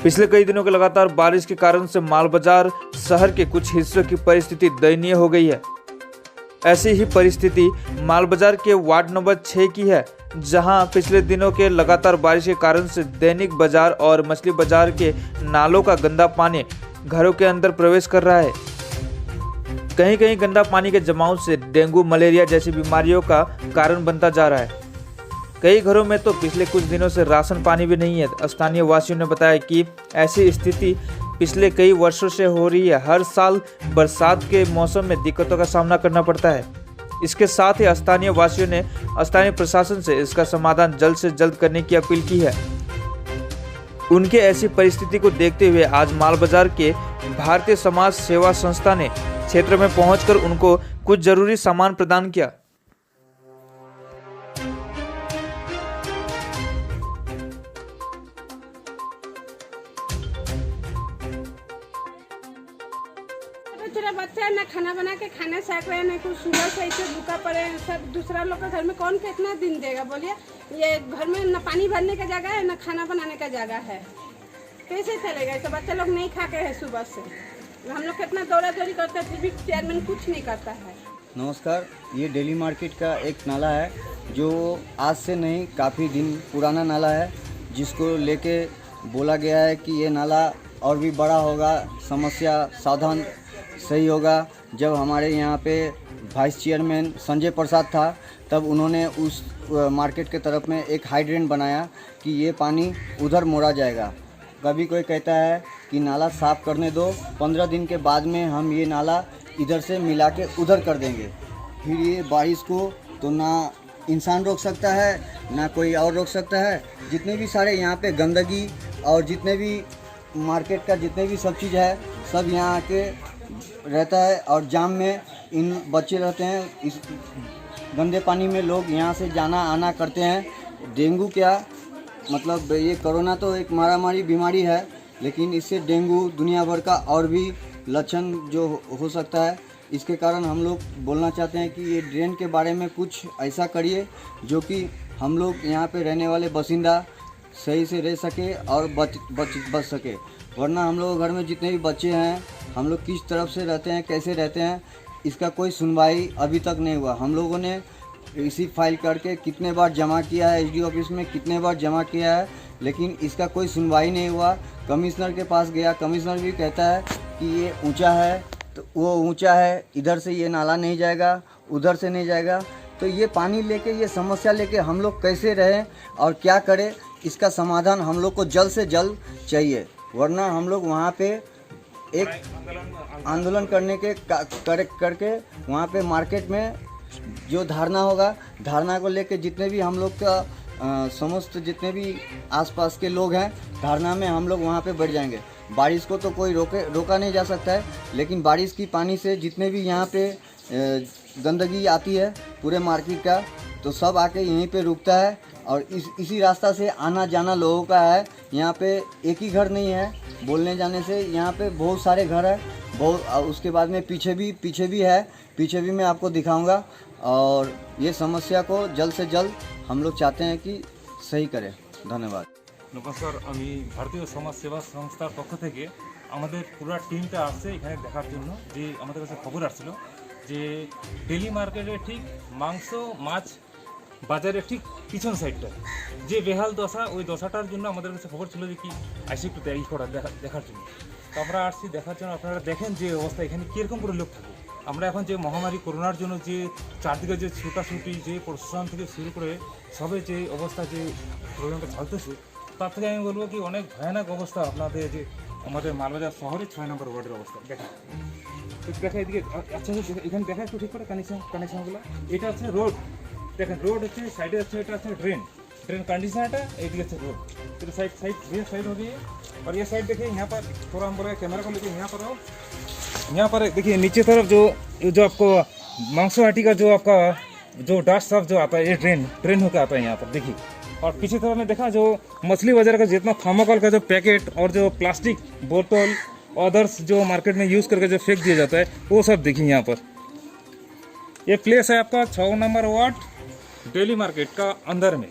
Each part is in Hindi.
पिछले कई दिनों के लगातार बारिश के कारण से माल बाजार शहर के कुछ हिस्सों की परिस्थिति दयनीय हो गई है। ऐसी ही परिस्थिति माल बाजार के वार्ड नंबर 6 की है, जहां पिछले दिनों के लगातार बारिश के कारण से दैनिक बाजार और मछली बाजार के नालों का गंदा पानी घरों के अंदर प्रवेश कर रहा है। कहीं कहीं गंदा पानी के जमाव से डेंगू, मलेरिया जैसी बीमारियों का कारण बनता जा रहा है। कई घरों में तो पिछले कुछ दिनों से राशन पानी भी नहीं है। स्थानीय वासियों ने बताया कि ऐसी स्थिति पिछले कई वर्षों से हो रही है। हर साल बरसात के मौसम में दिक्कतों का सामना करना पड़ता है। इसके साथ ही स्थानीय वासियों ने स्थानीय प्रशासन से इसका समाधान जल्द से जल्द करने की अपील की है। उनके ऐसी परिस्थिति को देखते हुए आज माल बाजार के भारतीय समाज सेवा संस्था ने क्षेत्र में पहुंचकर उनको कुछ जरूरी सामान प्रदान किया। तेरा बच्चा ना खाना बना के खाना सेक रहे हैं, ना कुछ सुबह से ऐसे भूखा पड़े हैं। सब दूसरा लोग के घर में कौन कितना दिन देगा बोलिए। ये घर में ना पानी भरने का जगह है, ना खाना बनाने का जगह है, कैसे चलेगा। ऐसे बच्चे लोग नहीं खा के है सुबह से। हम लोग कितना दौड़ा दौड़ी करते हैं, फिर भी चेयरमैन कुछ नहीं करता है। नमस्कार, ये डेली मार्केट का एक नाला है जो आज से नहीं काफ़ी दिन पुराना नाला है, जिसको लेके बोला गया है कि ये नाला और भी बड़ा होगा, समस्या साधन सही होगा। जब हमारे यहाँ पे वाइस चेयरमैन संजय प्रसाद था, तब उन्होंने उस मार्केट के तरफ में एक हाइड्रेंट बनाया कि ये पानी उधर मोड़ा जाएगा। कभी कोई कहता है कि नाला साफ़ करने दो, 15 दिन के बाद में हम ये नाला इधर से मिला के उधर कर देंगे। फिर ये बारिश को तो ना इंसान रोक सकता है, ना कोई और रोक सकता है। जितने भी सारे यहाँ पे गंदगी और जितने भी मार्केट का जितने भी सब चीज़ है, सब यहाँ के रहता है और जाम में इन बच्चे रहते हैं। इस गंदे पानी में लोग यहाँ से जाना आना करते हैं। डेंगू क्या मतलब, ये कोरोना तो एक मारामारी बीमारी है, लेकिन इससे डेंगू दुनिया भर का और भी लक्षण जो हो सकता है। इसके कारण हम लोग बोलना चाहते हैं कि ये ड्रेन के बारे में कुछ ऐसा करिए जो कि हम लोग यहाँ पे रहने वाले बासिंदा सही से रह सके और बच सके। वरना हम लोग घर में जितने भी बच्चे हैं, हम लोग किस तरफ से रहते हैं, कैसे रहते हैं, इसका कोई सुनवाई अभी तक नहीं हुआ। हम लोगों ने रिसीव फाइल करके कितने बार जमा किया है, एसडी ऑफिस में कितने बार जमा किया है, लेकिन इसका कोई सुनवाई नहीं हुआ। कमिश्नर के पास गया, कमिश्नर भी कहता है कि ये ऊंचा है, तो वो ऊंचा है, इधर से ये नाला नहीं जाएगा, उधर से नहीं जाएगा। तो ये पानी लेके, ये समस्या लेके हम लोग कैसे रहें और क्या करें, इसका समाधान हम लोग को जल्द से जल्द चाहिए। वरना हम लोग वहाँ पे एक आंदोलन करने के करके वहाँ पे मार्केट में जो धरना होगा, धरना को लेके जितने भी हम लोग का समस्त जितने भी आसपास के लोग हैं, धरना में हम लोग वहाँ पे बैठ जाएंगे। बारिश को तो कोई रोका नहीं जा सकता है, लेकिन बारिश की पानी से जितने भी यहाँ पे गंदगी आती है पूरे मार्केट का, तो सब आके यहीं पे रुकता है और इसी रास्ता से आना जाना लोगों का है। यहाँ पे एक ही घर नहीं है, बोलने जाने से यहाँ पे बहुत सारे घर है, बहुत। उसके बाद में पीछे भी है, पीछे भी मैं आपको दिखाऊंगा। और ये समस्या को जल्द से जल्द हम लोग चाहते हैं कि सही करें। धन्यवाद। नमस्कार, আমি ভারতীয় সমাজ সেবা সংস্থার পক্ষ থেকে আমাদের পুরো টিমটা আসছে এখানে দেখার জন্য। যে আমাদের কাছে খবর আসছিল যে ডেলি মার্কেটে ঠিক মাংস মাছ বাজারে ঠিক পিছন সাইডটা যে বেহাল দশা, ওই দশাটার জন্য আমাদের কাছে খবর ছিল যে কি আইসি একটু দেখার জন্য। তো আমরা আসছি দেখার জন্য। আপনারা দেখেন যে অবস্থা এখানে কীরকম করে লোক থাকে। আমরা এখন যে মহামারী করোনার জন্য যে চারদিকে যে ছুটাছুটি, যে প্রশাসন থেকে শুরু করে সবে যে অবস্থা, যে প্রবলেমটা চলতেছে, তার থেকে আমি বলবো কি অনেক ভয়ানক অবস্থা আপনাদের যে আমাদের মালবাজার শহরের 6 নম্বর ওয়ার্ডের অবস্থা। দেখা এদিকে, আচ্ছা এখানে দেখা একটু ঠিক করে কানেকশনগুলো। এটা হচ্ছে রোড, দেখেন রোড হচ্ছে, সাইডে হচ্ছে এটা হচ্ছে ड्रेन कंडीशन है। एटी है रोड, तो साइड होगी। और ये साइड देखिए, यहाँ पर थोड़ा हम बोले कैमरा को लेके यहाँ पर आओ। यहाँ पर देखिए नीचे तरफ जो आपको मांसो हाटी का जो आपका जो डस्ट साफ जो आता है, ये ड्रेन होकर आता है यहाँ पर देखिए। और पीछे तरफ में देखा जो मछली बाजार का जितना थर्मोकोल का जो पैकेट और जो प्लास्टिक बोतल अदर्स जो मार्केट में यूज़ करके जो फेंक दिया जाता है, वो सब देखिए यहाँ पर। ये प्लेस है आपका 6 नंबर वार्ड डेली मार्केट का अंदर में,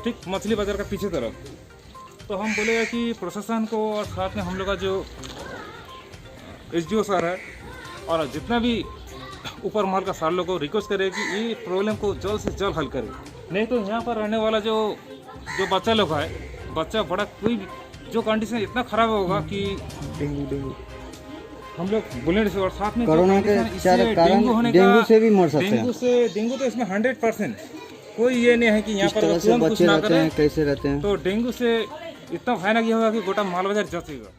ठीक मछली बाजार का पीछे तरफ। तो हम बोले कि प्रशासन को और साथ में हम लोग का जो SDO सर है और जितना भी ऊपर महल का सार लोग को रिक्वेस्ट करे कि ये प्रॉब्लम को जल्द से जल्द हल करे, नहीं तो यहाँ पर रहने वाला जो बच्चा लोग है, बच्चा बड़ा कोई जो कंडीशन इतना खराब होगा कि हम लोग बोले से, और साथ में कोरोना के डेंगू होने का, डेंगू से भी मर सकते हैं। डेंगू तो इसमें 100% कोई ये नहीं है कि यहाँ किस पर तरह से तुरंत कुछ बच्चे ना रहते करें हैं, कैसे रहते हैं। तो डेंगू से इतना भयानक ये होगा कि गोटा माल बाजार जचेगा।